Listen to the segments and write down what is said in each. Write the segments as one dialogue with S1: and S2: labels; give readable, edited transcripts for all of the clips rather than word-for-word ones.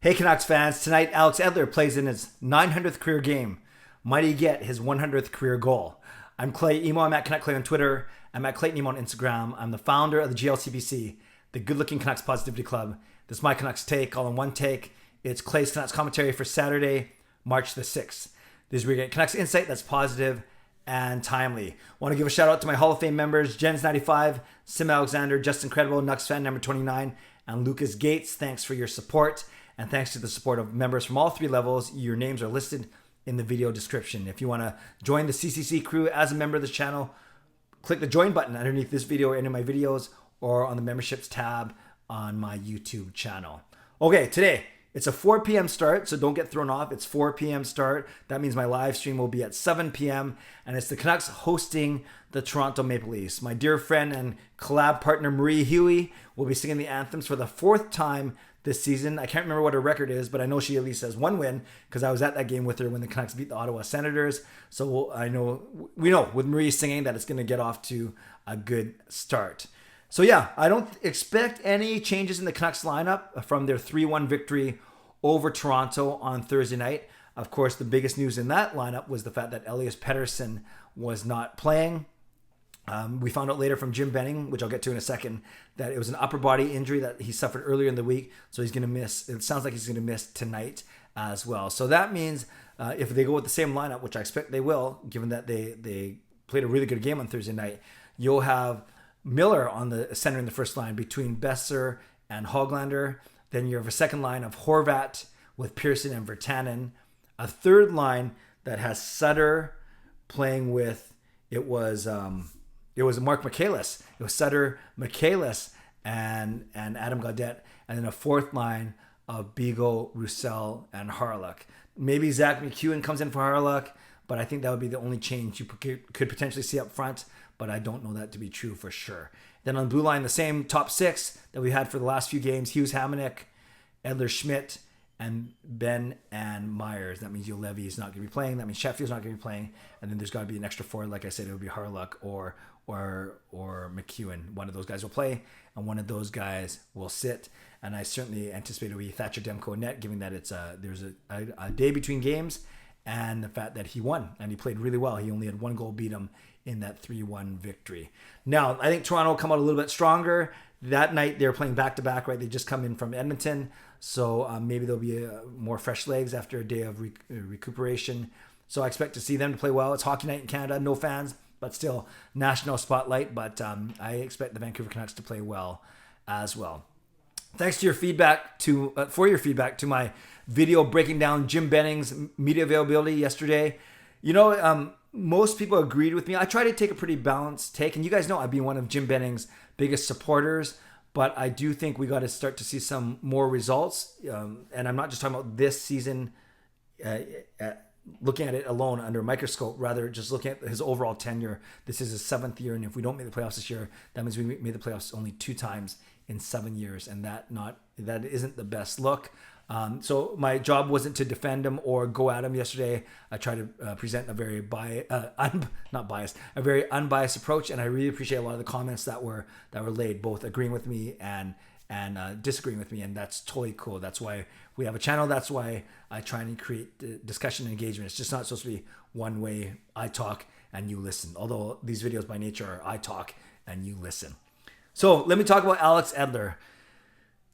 S1: Hey Canucks fans, tonight Alex Edler plays in his 900th career game. Might he get his 100th career goal? I'm Clay Emo, I'm at Canuck Clay on Twitter. I'm at Clayton Emo on Instagram. I'm the founder of the GLCPC, the Good Looking Canucks Positivity Club. This is my Canucks take, all in one take. It's Clay's Canucks commentary for Saturday, March the 6th. This is where you get Canucks insight that's positive and timely. Want to give a shout out to my Hall of Fame members, Jens95, simalexander, Just Incredible, nucksfan number 29, and Lucas Gates. Thanks for your support. And thanks to the support of members from all three levels. Your names are listed in the video description. If you want to join the CCC Crew as a member of this channel, click the join button underneath this video or any of my videos, or on the memberships tab on my YouTube channel. Okay, today it's a 4 p.m. start, so don't get thrown off. It's 4 p.m. start. That means my live stream will be at 7 p.m. and it's the Canucks hosting the Toronto Maple Leafs. My dear friend and collab partner Marie Huey will be singing the anthems for the fourth time this season. I can't remember what her record is, but I know she at least has one win because I was at that game with her when the Canucks beat the Ottawa Senators. So we know with Marie singing that it's going to get off to a good start. So yeah, I don't expect any changes in the Canucks lineup from their 3-1 victory over Toronto on Thursday night. Of course, the biggest news in that lineup was the fact that Elias Pettersson was not playing. We found out later from Jim Benning, which I'll get to in a second, that it was an upper body injury that he suffered earlier in the week. So he's going to miss. It sounds like he's going to miss tonight as well. So that means if they go with the same lineup, which I expect they will, given that they played a really good game on Thursday night, you'll have Miller on the center in the first line between Besser and Hoglander. Then you have a second line of Horvat with Pearson and Virtanen. A third line that has Sutter playing with, it was Mark Michaelis. It was Sutter, Michaelis, and Adam Gaudette. And then a fourth line of Beagle, Roussel, and Harlock. Maybe Zach McEwen comes in for Harlock, but I think that would be the only change you could potentially see up front, but I don't know that to be true for sure. Then on the blue line, the same top six that we had for the last few games: Hughes, Hamonic, Edler, Schmidt, and Ben and Myers. That means Levy is not going to be playing. That means Sheffield's not going to be playing. And then there's got to be an extra forward. Like I said, it would be Harlock or McEwen. One of those guys will play, and one of those guys will sit. And I certainly anticipate it will be Thatcher Demko net, given that it's there's a day between games, and the fact that he won and he played really well. He only had one goal beat him in that 3-1 victory. Now, I think Toronto will come out a little bit stronger. That night, they're playing back-to-back, right? They just come in from Edmonton, so maybe there'll be more fresh legs after a day of recuperation. So I expect to see them to play well. It's hockey night in Canada, no fans, but still national spotlight. But I expect the Vancouver Canucks to play well as well. Thanks to your feedback for your feedback to my video breaking down Jim Benning's media availability yesterday. You know, most people agreed with me. I try to take a pretty balanced take, and you guys know I've been one of Jim Benning's biggest supporters, but I do think we got to start to see some more results. And I'm not just talking about this season, looking at it alone under a microscope, rather just looking at his overall tenure. This is his 7th year, and if we don't make the playoffs this year, that means we made the playoffs only 2 times in 7 years, and that isn't the best look. So my job wasn't to defend him or go at him yesterday. I tried to present a very very unbiased approach, and I really appreciate a lot of the comments that were laid, both agreeing with me and disagreeing with me, and that's totally cool. That's why we have a channel. That's why I try and create discussion and engagement. It's just not supposed to be one way. I talk and you listen. Although these videos by nature are I talk and you listen. So let me talk about Alex Edler.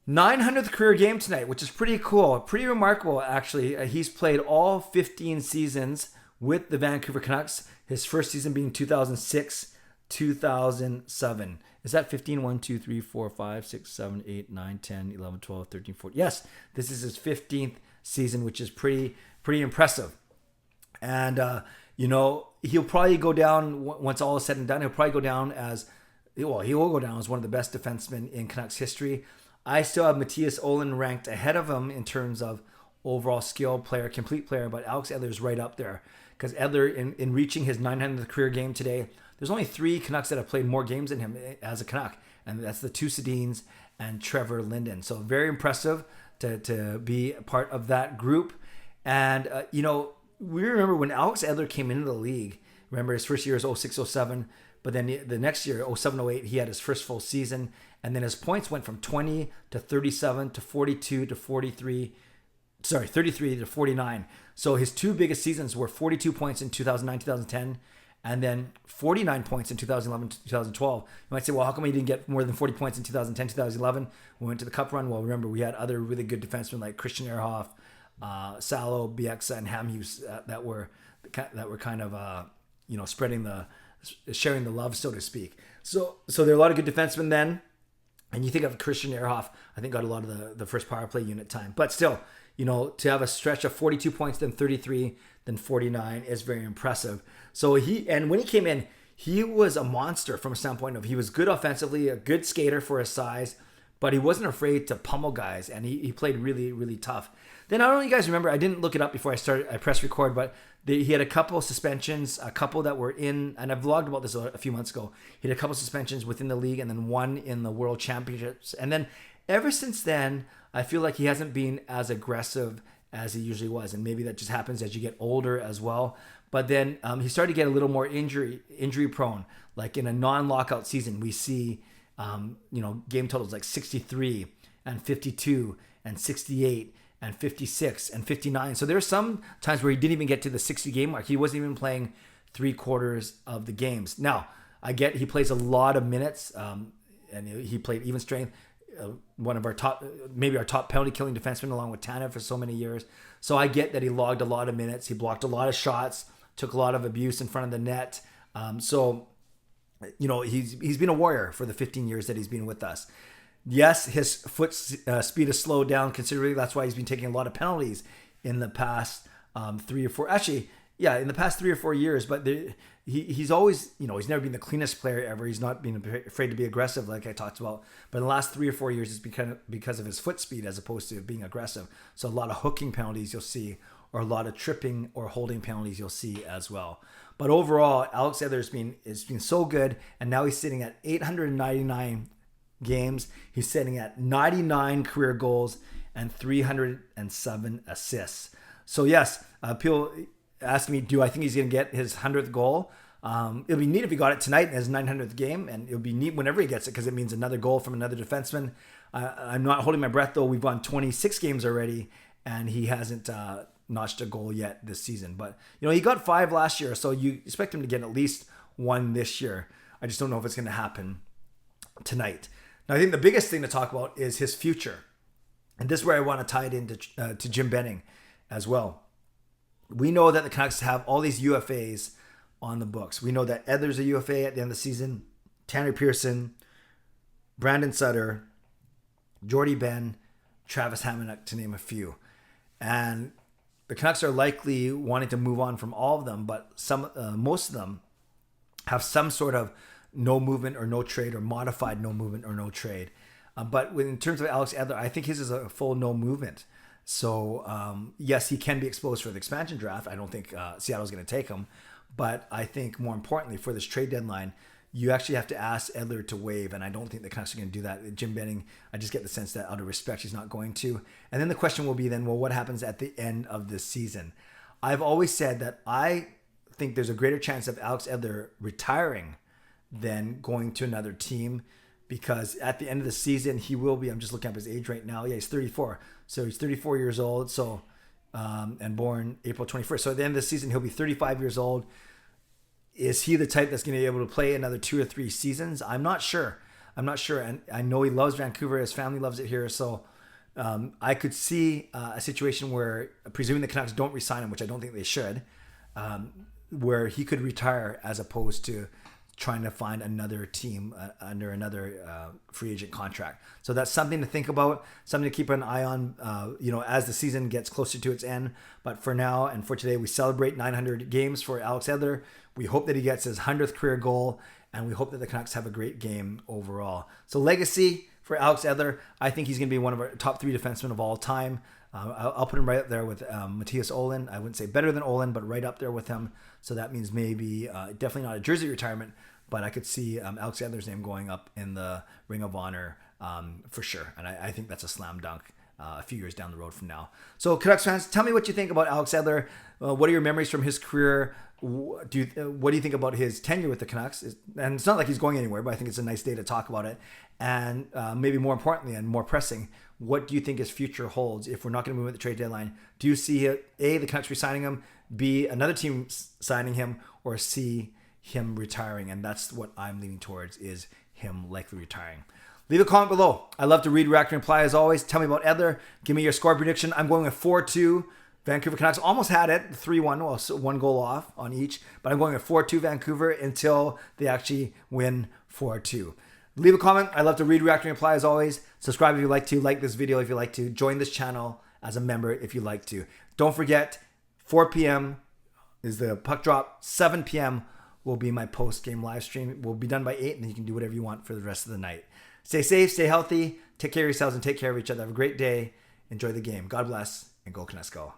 S1: 900th career game tonight, which is pretty cool, pretty remarkable actually. He's played all 15 seasons with the Vancouver Canucks. His first season being 2006, 2007. Is that 15? 1, 2, 3, 4, 5, 6, 7, 8, 9, 10, 11, 12, 13, 14. Yes, this is his 15th season, which is pretty impressive. And, he'll probably go down, once all is said and done, he will go down as one of the best defensemen in Canucks history. I still have Matthias Olin ranked ahead of him in terms of overall skill player, complete player, but Alex Edler is right up there. Because Edler, in reaching his 900th career game today, there's only 3 Canucks that have played more games than him as a Canuck, and that's the 2 Sedins and Trevor Linden. So very impressive to be a part of that group. And, we remember when Alex Edler came into the league, remember his first year was 06-07, but then the next year, 07-08, he had his first full season, and then his points went from 20 to 37 to 42 to 43 Sorry, 33 to 49. So his two biggest seasons were 42 points in 2009, 2010, and then 49 points in 2011, 2012. You might say, well, how come he didn't get more than 40 points in 2010, 2011? We went to the Cup run. Well, remember, we had other really good defensemen like Christian Ehrhoff, Salo, Bieksa, and Hamhuis that were kind of sharing the love, so to speak. So there are a lot of good defensemen then. And you think of Christian Ehrhoff, I think got a lot of the first power play unit time. But still, to have a stretch of 42 points, then 33, then 49 is very impressive. So when he came in, he was a monster from a standpoint of he was good offensively, a good skater for his size, but he wasn't afraid to pummel guys, and he played really, really tough. Then I don't know if you guys remember, I didn't look it up before I pressed record, but he had a couple of suspensions, a couple that were in, and I vlogged about this a few months ago. He had a couple of suspensions within the league and then one in the World Championships. And then ever since then, I feel like he hasn't been as aggressive as he usually was. And maybe that just happens as you get older as well. But then he started to get a little more injury prone. Like in a non-lockout season, we see, game totals like 63 and 52 and 68 and 56 and 59. So there are some times where he didn't even get to the 60 game mark. He wasn't even playing 3/4 of the games. Now, I get he plays a lot of minutes, and he played even strength. One of our top penalty killing defensemen along with Tanev for so many years. So I get that he logged a lot of minutes. He blocked a lot of shots, took a lot of abuse in front of the net. He's been a warrior for the 15 years that he's been with us. Yes, his foot speed has slowed down considerably. That's why he's been taking a lot of penalties in the past 3 or 4. Actually, yeah, in the past 3 or 4 years. But he's always, he's never been the cleanest player ever. He's not been afraid to be aggressive, like I talked about. But in the last 3 or 4 years, it's because of his foot speed as opposed to being aggressive. So a lot of hooking penalties you'll see, or a lot of tripping or holding penalties you'll see as well. But overall, Alex Edler has been so good, and now he's sitting at 899 games. He's sitting at 99 career goals and 307 assists. So yes, people ask me, do I think he's going to get his 100th goal? It'll be neat if he got it tonight in his 900th game, and it'll be neat whenever he gets it because it means another goal from another defenseman. I'm not holding my breath though. We've won 26 games already, and he hasn't notched a goal yet this season. But he got 5 last year, so you expect him to get at least 1 this year. I just don't know if it's going to happen tonight. Now, I think the biggest thing to talk about is his future. And this is where I want to tie it into to Jim Benning as well. We know that the Canucks have all these UFAs on the books. We know that Edler's a UFA at the end of the season, Tanner Pearson, Brandon Sutter, Jordy Ben, Travis Hamonic, to name a few. And the Canucks are likely wanting to move on from all of them, but most of them have some sort of no movement or no trade, or modified no movement or no trade. But in terms of Alex Edler, I think his is a full no movement. So yes, he can be exposed for the expansion draft. I don't think Seattle's going to take him. But I think more importantly, for this trade deadline, you actually have to ask Edler to waive. And I don't think the Canucks are going to do that. Jim Benning, I just get the sense that out of respect, he's not going to. And then the question will be then, well, what happens at the end of this season? I've always said that I think there's a greater chance of Alex Edler retiring than going to another team, because at the end of the season he will be, I'm just looking up his age right now. Yeah, he's 34. So he's 34 years old. So and born April 21st. So at the end of the season he'll be 35 years old. Is he the type that's going to be able to play another 2 or 3 seasons? I'm not sure. And I know he loves Vancouver. His family loves it here. So I could see a situation where, presuming the Canucks don't re-sign him, which I don't think they should, where he could retire as opposed to trying to find another team under another free agent contract. So that's something to think about, something to keep an eye on, as the season gets closer to its end. But for now and for today, we celebrate 900 games for Alex Edler. We hope that he gets his 100th career goal, and we hope that the Canucks have a great game overall. So legacy for Alex Edler, I think he's going to be one of our top 3 defensemen of all time. I'll put him right up there with Mattias Ohlund. I wouldn't say better than Ohlund, but right up there with him. So that means maybe definitely not a jersey retirement, but I could see Alex Edler's name going up in the Ring of Honor for sure. And I think that's a slam dunk a few years down the road from now. So Canucks fans, tell me what you think about Alex Edler. What are your memories from his career? What do you think about his tenure with the Canucks? And it's not like he's going anywhere, but I think it's a nice day to talk about it. And maybe more importantly and more pressing, what do you think his future holds if we're not going to move at the trade deadline? Do you see A, the Canucks re-signing him, B, another team signing him, or C, him retiring? And that's what I'm leaning towards, is him likely retiring. Leave a comment below. I love to read, react, and reply as always. Tell me about Edler. Give me your score prediction. I'm going with 4-2. Vancouver Canucks almost had it, 3-1, well, so 1 goal off on each. But I'm going with 4-2 Vancouver until they actually win 4-2. Leave a comment. I love to read, react, and reply as always. Subscribe if you like to. Like this video if you like to. Join this channel as a member if you like to. Don't forget, 4 p.m. is the puck drop. 7 p.m. will be my post-game live stream. We'll be done by 8, and then you can do whatever you want for the rest of the night. Stay safe, stay healthy, take care of yourselves, and take care of each other. Have a great day. Enjoy the game. God bless, and go Canucks go.